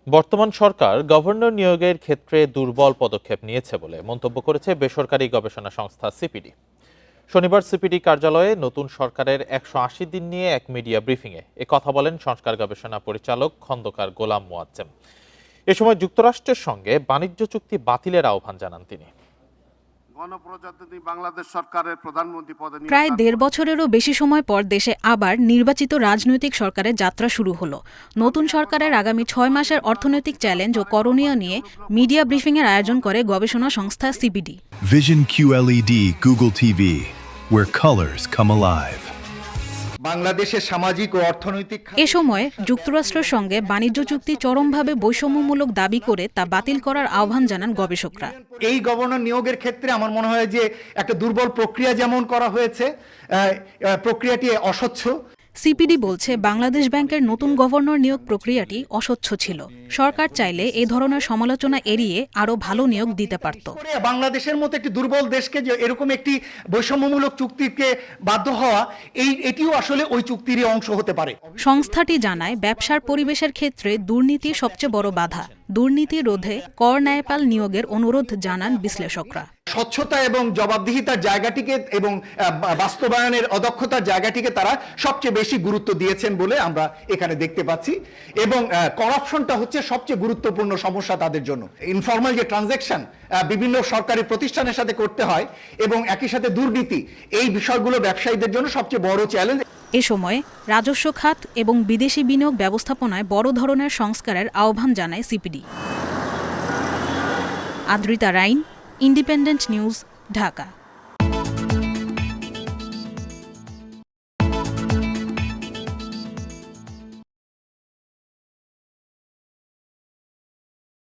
বর্তমান সরকার গভর্নর নিয়োগের ক্ষেত্রে দুর্বল পদক্ষেপ নিয়েছে বলে মন্তব্য করেছে বেসরকারি গবেষণা সংস্থা সিপিডি। শনিবার সিপিডি কার্যালয়ে নতুন সরকারের 180 দিন নিয়ে এক মিডিয়া ব্রিফিংয়ে কথা বলেন সংস্কার গবেষণা পরিচালক খন্দকার গোলাম মোয়াজ্জেম। এ সময় যুক্তরাষ্ট্রের সঙ্গে বাণিজ্য চুক্তি বাতিলের আহ্বান জানান তিনি। বাংলাদেশ সরকারের প্রধানমন্ত্রী পদে প্রায় ১.৫ বছরেরও বেশি সময় পর দেশে আবার নির্বাচিত রাজনৈতিক সরকারের যাত্রা শুরু হলো। নতুন সরকারের আগামী ৬ মাসের অর্থনৈতিক চ্যালেঞ্জ ও করণীয় নিয়ে মিডিয়া ব্রিফিংয়ের আয়োজন করে গবেষণা সংস্থা CPD. Vision QLED Google TV, where colors come alive. বাংলাদেশের সামাজিক ও অর্থনৈতিক এ সময় যুক্তরাষ্ট্রের সঙ্গে বাণিজ্য চুক্তি চরমভাবে বৈষম্যমূলক দাবি করে তা বাতিল করার আহ্বান জানান গবেষকরা। এই গভর্নর নিয়োগের ক্ষেত্রে আমার মনে হয় যে একটা দুর্বল প্রক্রিয়া যেমন করা হয়েছে, প্রক্রিয়াটি অস্বচ্ছ। সিপিডি বলছে বাংলাদেশ ব্যাংকের নতুন গভর্নর নিয়োগ প্রক্রিয়াটি অস্বচ্ছ ছিল। সরকার চাইলে এ ধরনের সমালোচনা এড়িয়ে আরও ভালো নিয়োগ দিতে পারত। বাংলাদেশের মতো একটি দুর্বল দেশকে যে এরকম একটি বৈষম্যমূলক চুক্তিকে বাধ্য হওয়া, এটিও আসলে ওই চুক্তিরই অংশ হতে পারে। সংস্থাটি জানায় ব্যবসার পরিবেশের ক্ষেত্রে দুর্নীতি সবচেয়ে বড় বাধা। দুর্নীতি রোধে কর ন্যায়পাল নিয়োগের অনুরোধ জানান বিশ্লেষকরা। স্বচ্ছতা এবং জবাবদিহিতার জায়গাটিকে এবং বাস্তবায়নের অদক্ষতার জায়গাটিকে তারা সবচেয়ে বেশি গুরুত্ব দিয়েছেন বলে আমরা এখানে দেখতে পাচ্ছি। এবং করাপশনটা হচ্ছে সবচেয়ে গুরুত্বপূর্ণ সমস্যা তাদের জন্য। ইনফর্মাল যে ট্রানজ্যাকশন বিভিন্ন সরকারি প্রতিষ্ঠানের সাথে করতে হয় এবং একই সাথে দুর্নীতি, এই বিষয়গুলো ব্যবসায়ীদের জন্য সবচেয়ে বড় চ্যালেঞ্জ। এ সময় রাজস্ব খাত এবং বিদেশি বিনিয়োগ ব্যবস্থাপনায় বড় ধরনের সংস্কারের আহ্বান জানায় সিপিডি। আদ্রিতা রাইন, ইন্ডিপেন্ডেন্ট নিউজ, ঢাকা।